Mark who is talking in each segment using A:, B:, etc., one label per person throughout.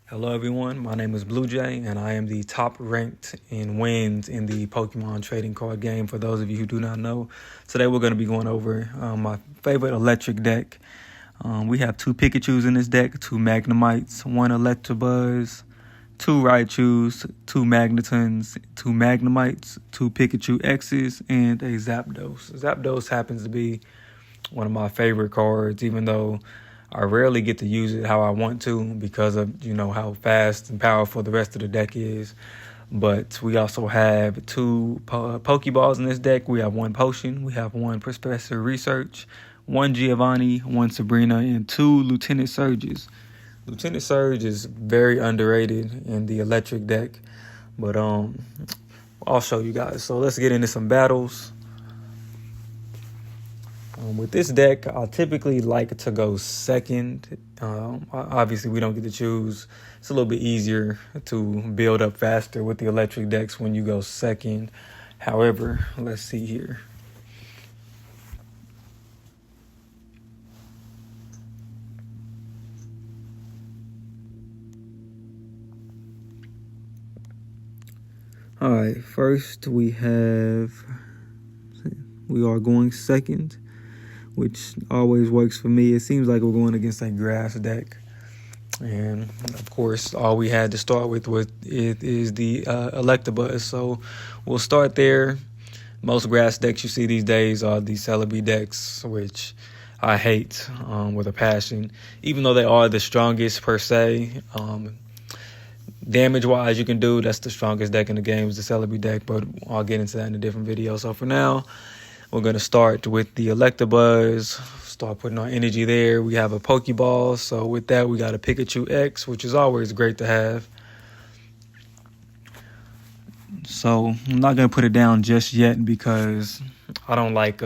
A: Hello everyone, my name is Blue Jay and I am the top ranked in wins in the Pokemon trading card game. For those of you who do not know, today we're going to be going over my favorite electric deck. We have two Pikachus in this deck, two Magnemites, one Electabuzz, two Raichus, two Magnetons, two Magnemites, two Pikachu X's, and a Zapdos. Zapdos happens to be one of my favorite cards, even though I rarely get to use it how I want to because of, how fast and powerful the rest of the deck is. But we also have two Pokeballs in this deck. We have one Potion, we have one Professor Research, one Giovanni, one Sabrina, and two Lieutenant Surges. Lieutenant Surge is very underrated in the electric deck, but I'll show you guys. So let's get into some battles. With this deck, I typically like to go second. Obviously, we don't get to choose. It's a little bit easier to build up faster with the electric decks when you go second. However, let's see here. All right, first we are going second, which always works for me. It seems like we're going against a grass deck. And, of course, all we had to start with is the Electabuzz. So we'll start there. Most grass decks you see these days are the Celebi decks, which I hate with a passion. Even though they are the strongest per se, damage-wise you can do, that's the strongest deck in the game is the Celebi deck, but I'll get into that in a different video. So for now, we're going to start with the Electabuzz, start putting our energy there. We have a Pokeball, so with that we got a Pikachu Ex, which is always great to have. So I'm not going to put it down just yet because I don't like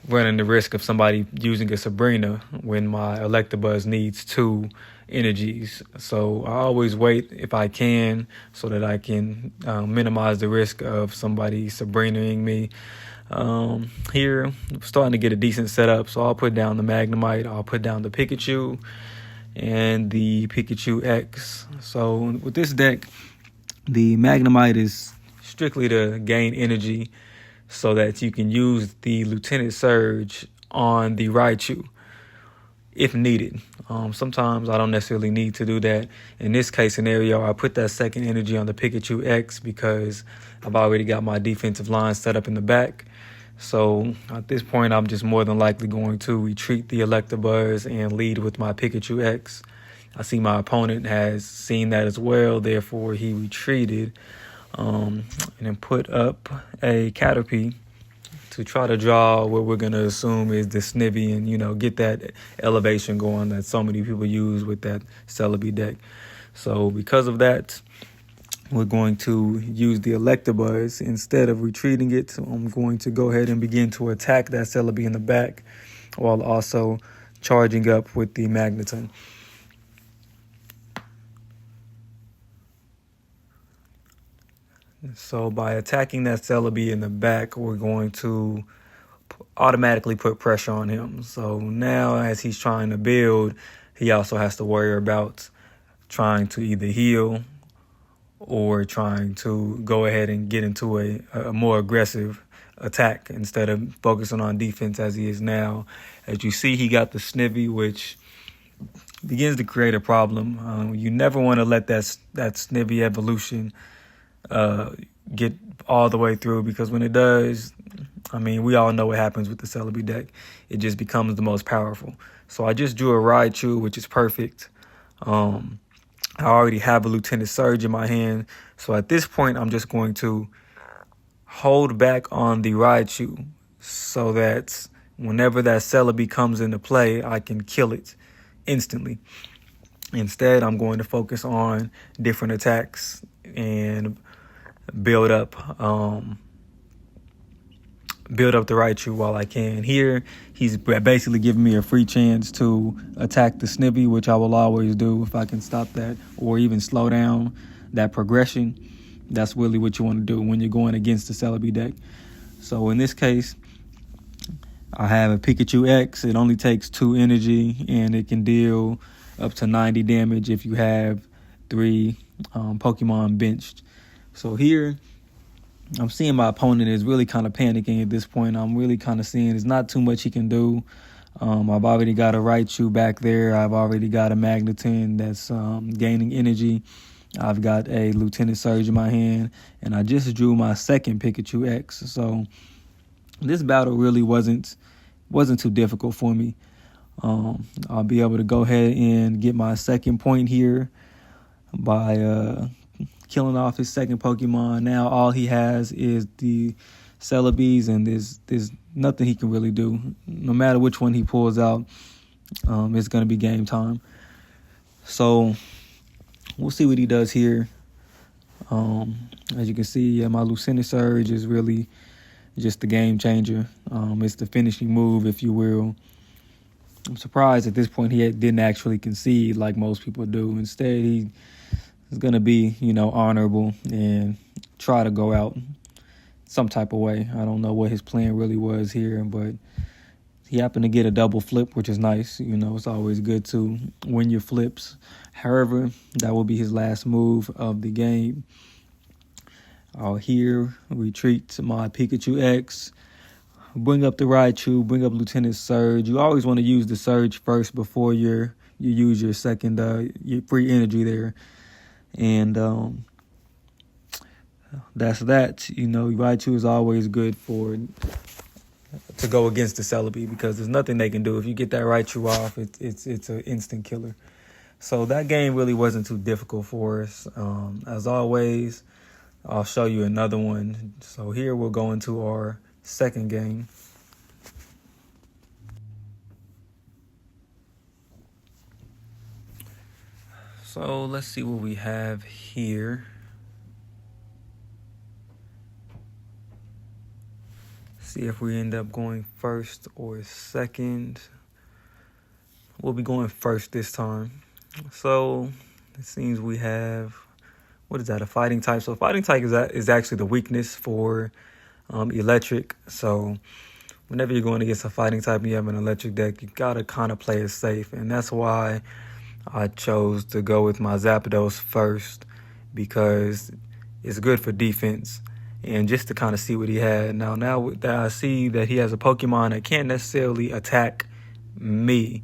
A: running the risk of somebody using a Sabrina when my Electabuzz needs two energies. So I always wait if I can so that I can minimize the risk of somebody Sabrinaing me. Here, I'm starting to get a decent setup, so I'll put down the Magnemite, I'll put down the Pikachu, and the Pikachu X. So with this deck, the Magnemite is strictly to gain energy so that you can use the Lieutenant Surge on the Raichu if needed. Sometimes I don't necessarily need to do that. In this case scenario, I put that second energy on the Pikachu X because I've already got my defensive line set up in the back. So at this point, I'm just more than likely going to retreat the Electabuzz and lead with my Pikachu X. I see my opponent has seen that as well, therefore he retreated and then put up a Caterpie to try to draw what we're going to assume is the Snivy and, get that elevation going that so many people use with that Celebi deck. So because of that, we're going to use the Electabuzz. Instead of retreating it, I'm going to go ahead and begin to attack that Celebi in the back while also charging up with the Magneton. So by attacking that Celebi in the back, we're going to automatically put pressure on him. So now as he's trying to build, he also has to worry about trying to either heal or trying to go ahead and get into a more aggressive attack instead of focusing on defense as he is now. As you see, he got the Snivy, which begins to create a problem. You never want to let that Snivy evolution get all the way through, because when it does, we all know what happens with the Celebi deck. It just becomes the most powerful. So I just drew a Raichu, which is perfect. I already have a Lieutenant Surge in my hand. So at this point, I'm just going to hold back on the Raichu so that whenever that Celebi comes into play, I can kill it instantly. Instead, I'm going to focus on different attacks and build up the Raichu while I can. Here, he's basically giving me a free chance to attack the Snivy, which I will always do if I can stop that or even slow down that progression. That's really what you want to do when you're going against the Celebi deck. So in this case, I have a Pikachu X. It only takes 2 energy, and it can deal up to 90 damage if you have 3 Pokemon benched. So here, I'm seeing my opponent is really kind of panicking at this point. I'm really kind of seeing there's not too much he can do. I've already got a Raichu back there. I've already got a Magneton that's gaining energy. I've got a Lieutenant Surge in my hand, and I just drew my second Pikachu Ex. So this battle really wasn't too difficult for me. I'll be able to go ahead and get my second point here by killing off his second Pokemon. Now all he has is the Celebes, and there's nothing he can really do. No matter which one he pulls out, it's going to be game time. So we'll see what he does here. As you can see, my Lieutenant Surge is really just the game changer. It's the finishing move, if you will. I'm surprised at this point he didn't actually concede like most people do. Instead, he is going to be, honorable and try to go out some type of way. I don't know what his plan really was here, but he happened to get a double flip, which is nice. It's always good to win your flips. However, that will be his last move of the game. I'll here retreat my Pikachu Ex, bring up the Raichu, bring up Lieutenant Surge. You always want to use the Surge first before you use your second your free energy there. And that's that. Raichu is always good to go against the Celebi because there's nothing they can do. If you get that Raichu off, it's an instant killer. So that game really wasn't too difficult for us. As always, I'll show you another one. So here we'll go into our second game. So let's see what we have here. See if we end up going first or second. We'll be going first this time. So it seems we have, what is that, a fighting type? So fighting type is actually the weakness for electric. So whenever you're going against a fighting type and you have an electric deck, you got to kind of play it safe. And that's why I chose to go with my Zapdos first, because it's good for defense and just to kind of see what he had. Now that I see that he has a Pokemon that can't necessarily attack me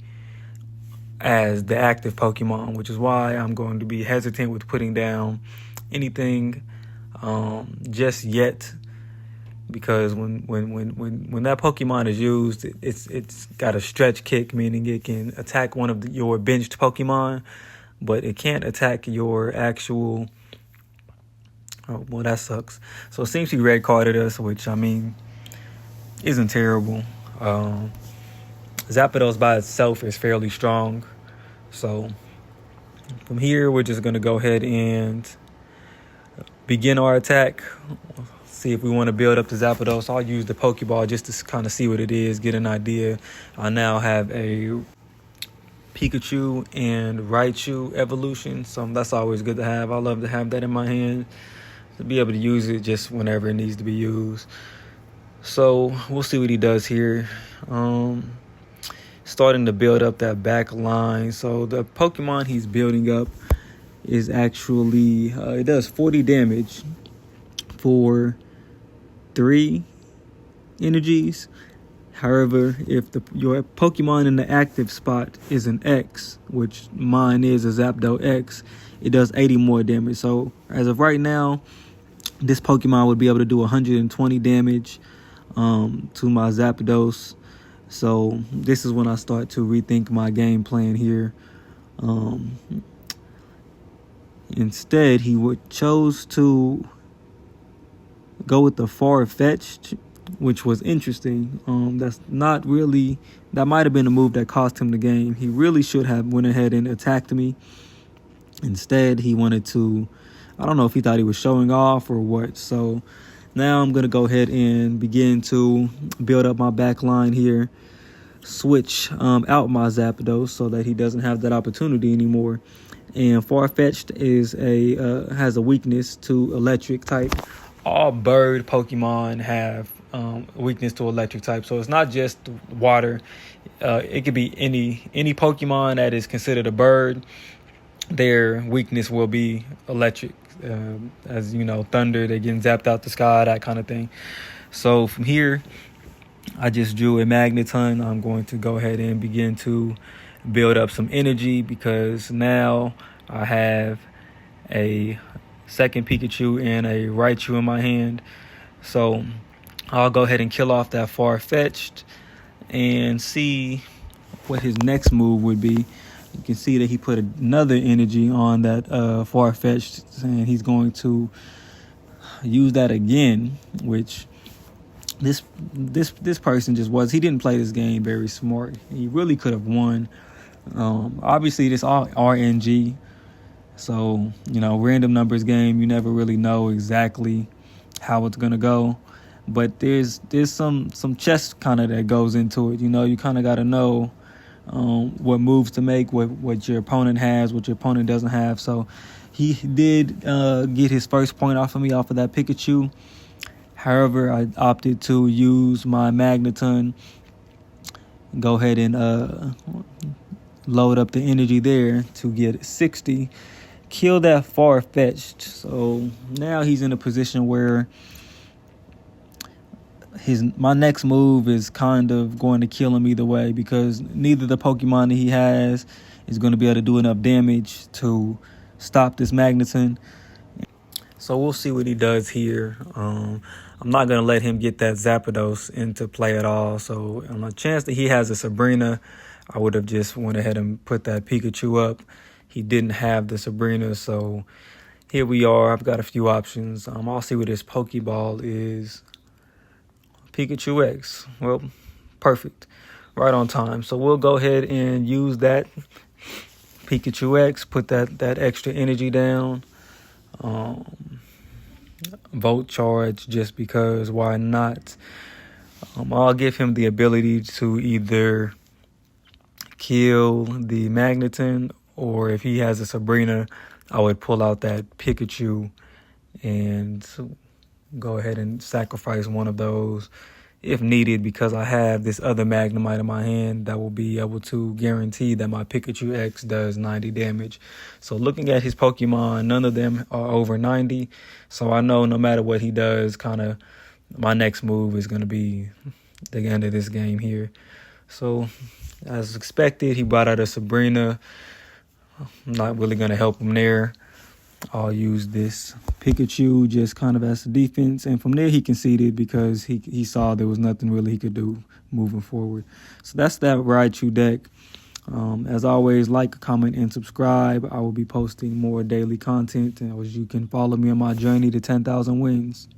A: as the active Pokemon, which is why I'm going to be hesitant with putting down anything just yet. Because when that Pokemon is used, it's got a stretch kick, meaning it can attack one of your benched Pokemon, but it can't attack your actual. Oh, well, that sucks. So it seems he red carded us, which isn't terrible. Zapdos by itself is fairly strong. So from here, we're just gonna go ahead and begin our attack. See if we want to build up the Zapdos. I'll use the Pokeball just to kind of see what it is, get an idea. I now have a Pikachu and Raichu evolution, so that's always good to have. I love to have that in my hand to be able to use it just whenever it needs to be used. So we'll see what he does here. Starting to build up that back line. So the Pokemon he's building up is actually, it does 40 damage for 3 energies. However, if your Pokemon in the active spot is an X, which mine is a Zapdos X, it does 80 more damage. So as of right now, this Pokemon would be able to do 120 damage to my Zapdos. So this is when I start to rethink my game plan here. Instead, he chose to go with the far-fetched, which was interesting. That might have been a move that cost him the game. He really should have went ahead and attacked me. Instead, he wanted to, I don't know if he thought he was showing off or what. So now I'm going to go ahead and begin to build up my back line here. Switch out my Zapdos so that he doesn't have that opportunity anymore. And Farfetch'd has a weakness to electric type. all bird Pokemon have weakness to electric type. So it's not just water. It could be any Pokemon that is considered a bird. Their weakness will be electric. As you know, thunder, they're getting zapped out the sky, that kind of thing. So from here, I just drew a Magneton. I'm going to go ahead and begin to build up some energy because now I have a second Pikachu and a Raichu in my hand. So I'll go ahead and kill off that Farfetch'd and see what his next move would be. You can see that he put another energy on that Farfetch'd, and he's going to use that again, which this person just was. He didn't play this game very smart. He really could have won. Obviously, this all RNG. So, you know, random numbers game, you never really know exactly how it's gonna go. But there's some chess kind of that goes into it. You know, you kind of got to know what moves to make, what your opponent has, what your opponent doesn't have. So he did get his first point off of me off of that Pikachu. However, I opted to use my Magneton, go ahead and load up the energy there to get 60. Kill that Farfetch'd. So now he's in a position where my next move is kind of going to kill him either way, because neither the Pokemon that he has is going to be able to do enough damage to stop this Magneton. So we'll see what he does here. I'm not going to let him get that Zapdos into play at all. So on the chance that he has a Sabrina, I would have just went ahead and put that Pikachu up. He didn't have the Sabrina, so here we are. I've got a few options. I'll see what this Pokeball is. Pikachu Ex. Well, perfect. Right on time. So we'll go ahead and use that Pikachu Ex, put that extra energy down. Volt charge, just because, why not? I'll give him the ability to either kill the Magneton, or if he has a Sabrina, I would pull out that Pikachu and go ahead and sacrifice one of those if needed, because I have this other Magnemite in my hand that will be able to guarantee that my Pikachu X does 90 damage. So looking at his Pokemon, none of them are over 90. So I know no matter what he does, kind of my next move is going to be the end of this game here. So as expected, he brought out a Sabrina. I'm not really going to help him there. I'll use this Pikachu just kind of as a defense. And from there, he conceded because he saw there was nothing really he could do moving forward. So that's that Raichu deck. As always, like, comment, and subscribe. I will be posting more daily content, and you can follow me on my journey to 10,000 wins.